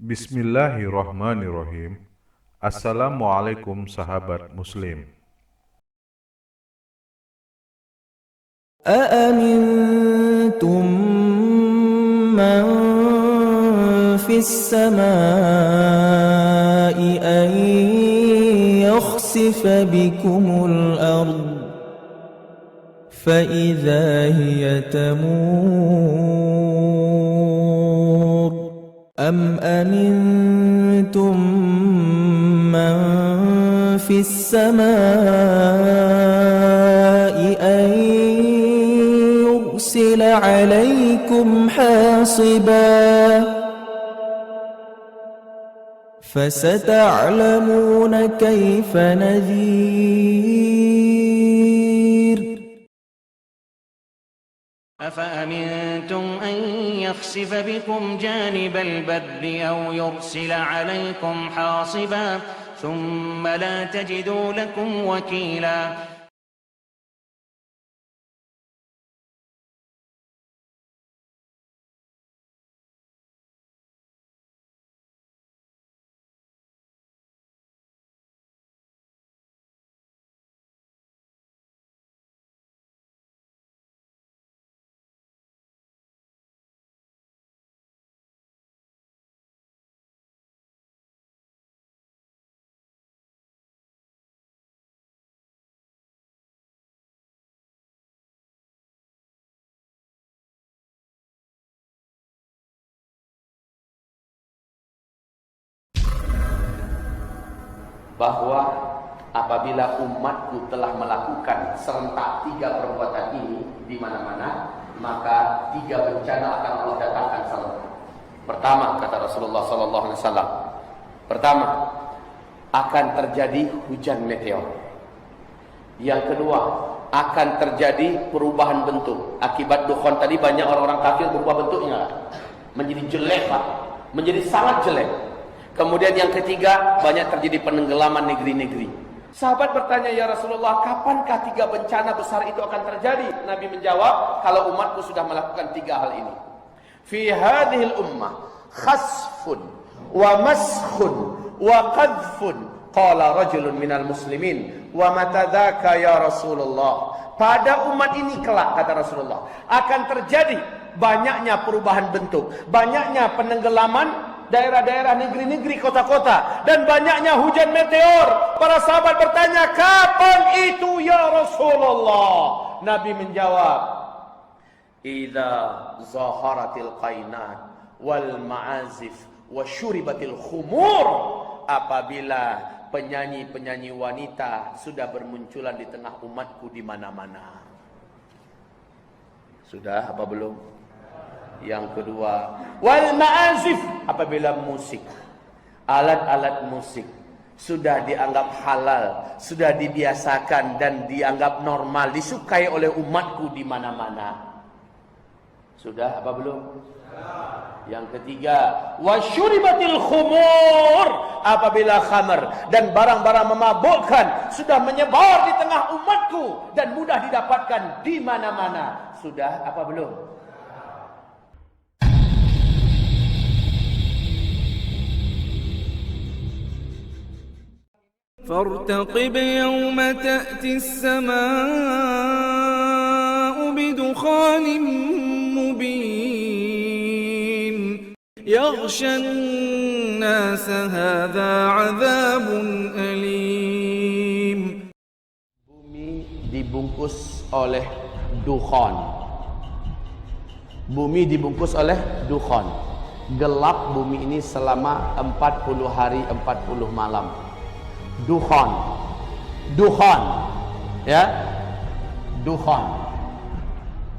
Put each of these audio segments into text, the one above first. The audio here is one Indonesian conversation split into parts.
Bismillahirrahmanirrahim. Assalamualaikum sahabat muslim. أأمنتم من في السماء أن يخسف بكم الأرض فإذا هي تمور أم أمنتم من في السماء أن يرسل عليكم حاصبا فستعلمون كيف نذير أفأمنتم أن يخسف بكم جانب البر أو يرسل عليكم حاصبا ثم لا تجدوا لكم وكيلا. Bahwa apabila umatku telah melakukan serentak 3 perbuatan ini di mana-mana, maka 3 bencana akan Allah datangkan serentak. Pertama, kata Rasulullah SAW, pertama akan terjadi hujan meteor. Yang kedua, akan terjadi perubahan bentuk. Akibat dukhon tadi banyak orang-orang kafir berubah bentuknya, menjadi jelek, Pak, menjadi sangat jelek. Kemudian yang ketiga, banyak terjadi penenggelaman negeri-negeri. Sahabat bertanya, ya Rasulullah, kapankah 3 bencana besar itu akan terjadi? Nabi menjawab, kalau umatku sudah melakukan 3 hal ini. Fi hadhil ummah khasfun wa maskhun wa qadfun. Qala rajulun minal muslimin, wa matadzaka ya Rasulullah. Pada umat ini kelak, kata Rasulullah, akan terjadi banyaknya perubahan bentuk, banyaknya penenggelaman daerah-daerah, negeri-negeri, kota-kota, dan banyaknya hujan meteor. Para sahabat bertanya, kapan itu ya Rasulullah? Nabi menjawab, idza zaharatil qainat wal ma'azif wa syuribatil khumur. Apabila penyanyi-penyanyi wanita sudah bermunculan di tengah umatku di mana-mana. Sudah apa belum? Yang kedua, wal ma'azif, apabila musik, alat-alat musik sudah dianggap halal, sudah dibiasakan dan dianggap normal, disukai oleh umatku di mana-mana. Sudah apa belum? Yang ketiga, wasyuribatil khumur, apabila khamar dan barang-barang memabukkan sudah menyebar di tengah umatku dan mudah didapatkan di mana-mana. Sudah apa belum? فارتقب يوم تأتي السماء بدخان مبين يغشى الناس هذا عذاب أليم. Bumi dibungkus oleh dukhan. Bumi dibungkus oleh dukhan. Gelap bumi ini selama 40 hari 40 malam. Dukhan, ya,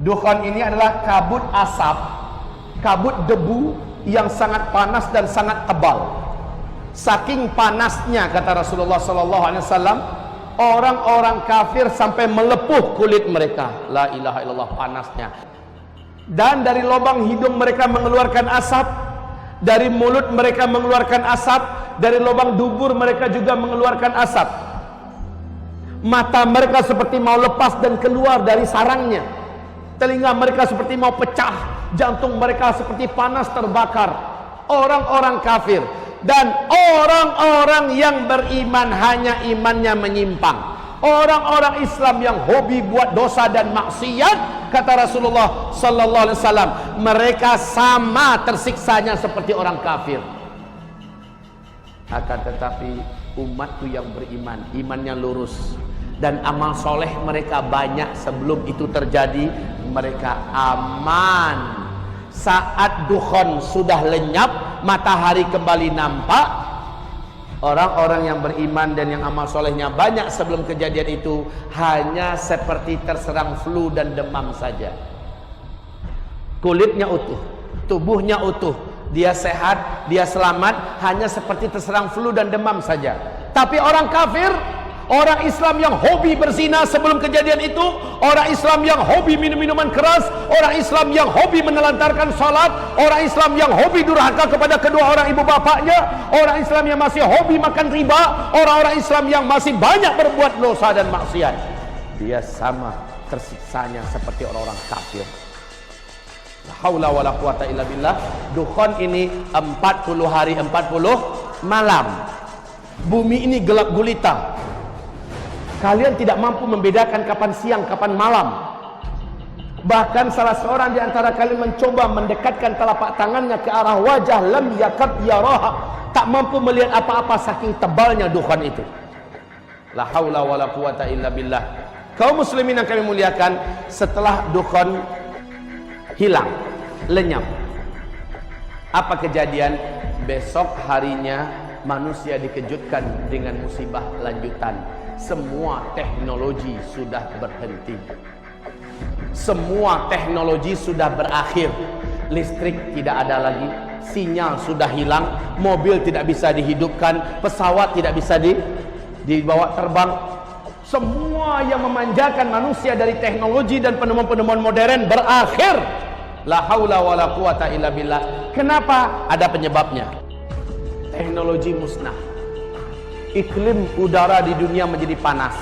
dukhan ini adalah kabut asap, kabut debu yang sangat panas dan sangat tebal. Saking panasnya, kata Rasulullah SAW, orang-orang kafir sampai melepuh kulit mereka. La ilaha illallah, panasnya. Dan dari lubang hidung mereka mengeluarkan asap, dari mulut mereka mengeluarkan asap, dari lubang dubur mereka juga mengeluarkan asap. Mata mereka seperti mau lepas dan keluar dari sarangnya. Telinga mereka seperti mau pecah. Jantung mereka seperti panas terbakar. Orang-orang kafir. Dan orang-orang yang beriman hanya imannya menyimpang. Orang-orang Islam yang hobi buat dosa dan maksiat, kata Rasulullah sallallahu alaihi wasallam, mereka sama tersiksanya seperti orang kafir. Akan tetapi umatku yang beriman, imannya lurus, dan amal soleh mereka banyak sebelum itu terjadi, mereka aman. Saat dukhon sudah lenyap, matahari kembali nampak, orang-orang yang beriman dan yang amal solehnya banyak sebelum kejadian itu hanya seperti terserang flu dan demam saja. Kulitnya utuh, tubuhnya utuh, dia sehat, dia selamat, hanya seperti terserang flu dan demam saja. Tapi orang kafir, orang Islam yang hobi berzina sebelum kejadian itu, orang Islam yang hobi minum-minuman keras, orang Islam yang hobi menelantarkan salat, orang Islam yang hobi durhaka kepada kedua orang ibu bapaknya, orang Islam yang masih hobi makan riba, orang-orang Islam yang masih banyak berbuat dosa dan maksiat, dia sama tersiksanya seperti orang-orang kafir. La haula wala quwata illa billah. Dukhon ini 40 hari 40 malam. Bumi ini gelap gulita. Kalian tidak mampu membedakan kapan siang, kapan malam. Bahkan salah seorang di antara kalian mencoba mendekatkan telapak tangannya ke arah wajah, lam yakad yaraha, tak mampu melihat apa-apa saking tebalnya dukhan itu. La haula wala quwata illa billah. Kaum muslimin yang kami muliakan, setelah dukhan hilang, lenyap, apa kejadian? Besok harinya manusia dikejutkan dengan musibah lanjutan. Semua teknologi sudah berhenti. Semua teknologi sudah berakhir. Listrik tidak ada lagi, sinyal sudah hilang, mobil tidak bisa dihidupkan, pesawat tidak bisa dibawa terbang. Semua yang memanjakan manusia dari teknologi dan penemuan-penemuan modern berakhir. La haula wala quwata illa billah. Kenapa? Ada penyebabnya. Teknologi musnah. Iklim udara di dunia menjadi panas.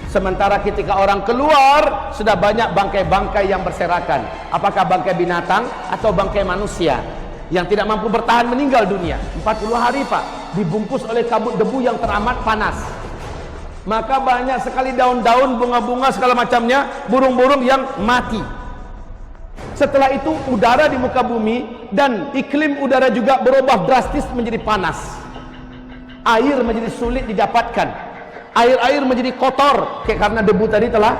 Sementara ketika orang keluar, sudah banyak bangkai-bangkai yang berserakan. Apakah bangkai binatang atau bangkai manusia yang tidak mampu bertahan meninggal dunia? 40 hari Pak, dibungkus oleh kabut debu yang teramat panas. Maka banyak sekali daun-daun, bunga-bunga segala macamnya, burung-burung yang mati. Setelah itu udara di muka bumi dan iklim udara juga berubah drastis menjadi panas. Air menjadi sulit didapatkan. Air-air menjadi kotor karena debu tadi telah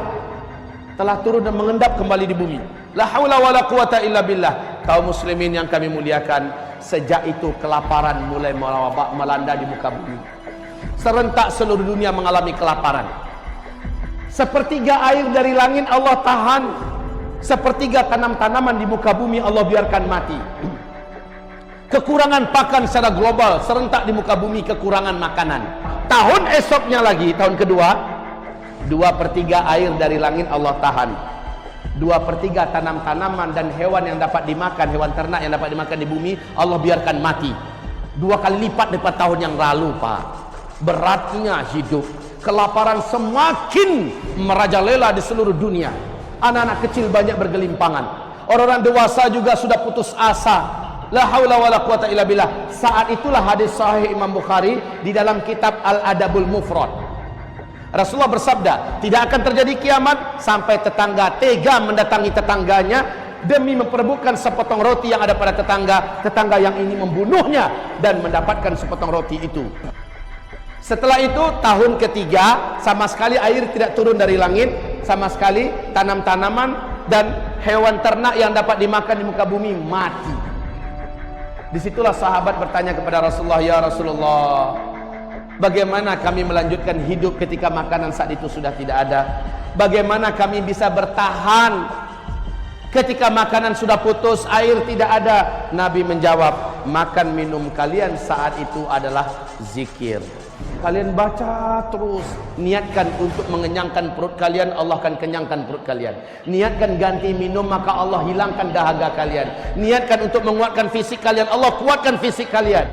turun dan mengendap kembali di bumi. La haula wala quwata illa billah. Kaum muslimin yang kami muliakan, sejak itu kelaparan mulai melanda di muka bumi. Serentak seluruh dunia mengalami kelaparan. Sepertiga air dari langit Allah tahan. Sepertiga tanam-tanaman di muka bumi Allah biarkan mati. Kekurangan pakan secara global, serentak di muka bumi kekurangan makanan. Tahun esoknya lagi, tahun kedua, 2/3 air dari langit Allah tahan. 2/3 tanam-tanaman dan hewan yang dapat dimakan, hewan ternak yang dapat dimakan di bumi Allah biarkan mati. 2 kali lipat daripada tahun yang lalu Pak. Beratnya hidup. Kelaparan semakin merajalela di seluruh dunia. Anak-anak kecil banyak bergelimpangan. Orang-orang dewasa juga sudah putus asa. La haula wala quwata illa billah. Saat itulah hadis sahih Imam Bukhari di dalam kitab Al-Adabul Mufrad. Rasulullah bersabda, tidak akan terjadi kiamat sampai tetangga tega mendatangi tetangganya demi memperebutkan sepotong roti yang ada pada tetangga yang ingin membunuhnya dan mendapatkan sepotong roti itu. Setelah itu tahun ketiga, sama sekali air tidak turun dari langit, sama sekali tanam-tanaman dan hewan ternak yang dapat dimakan di muka bumi mati. Disitulah sahabat bertanya kepada Rasulullah, ya Rasulullah, bagaimana kami melanjutkan hidup ketika makanan saat itu sudah tidak ada? Bagaimana kami bisa bertahan Ketika makanan sudah putus, air tidak ada, Nabi menjawab, makan minum kalian saat itu adalah zikir. Kalian baca terus, niatkan untuk mengenyangkan perut kalian, Allah akan kenyangkan perut kalian. Niatkan ganti minum, maka Allah hilangkan dahaga kalian. Niatkan untuk menguatkan fisik kalian, Allah kuatkan fisik kalian.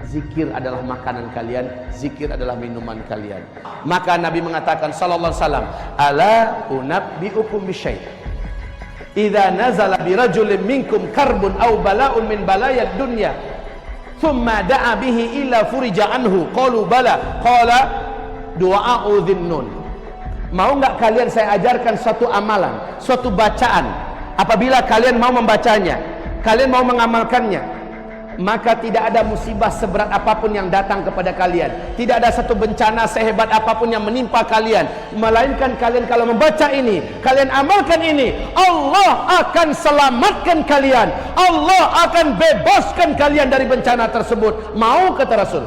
Zikir adalah makanan kalian, zikir adalah minuman kalian. Maka Nabi mengatakan sallallahu alaihi wasallam, ala unabbiukum bisyai', idza nazala bi rajulin minkum karbun aw bala'un min balayad dunya thumma da'a bihi illa furija anhu qalu bala qala du'a'u dhinnun. Mau enggak kalian saya ajarkan suatu amalan, suatu bacaan, apabila kalian mau membacanya, kalian mau mengamalkannya, maka tidak ada musibah seberat apapun yang datang kepada kalian, tidak ada satu bencana sehebat apapun yang menimpa kalian, melainkan kalian kalau membaca ini, kalian amalkan ini, Allah akan selamatkan kalian, Allah akan bebaskan kalian dari bencana tersebut. Mau, kata Rasul?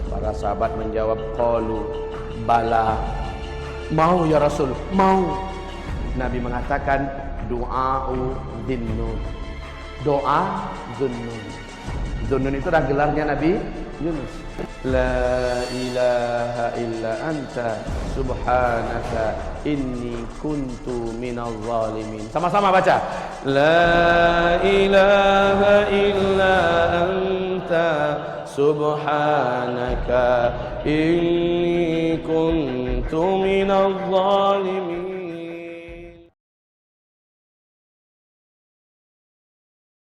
Para sahabat menjawab, qalu bala, mau ya Rasul, mau. Nabi mengatakan, du'a'u dhinnun, doa dhunnun. Dhunnun itu adalah gelarnya Nabi Yunus. La ilaha illa anta subhanaka inni kuntu minal zalimin. Sama-sama baca. La ilaha illa anta subhanaka inni kuntu minal zalimin.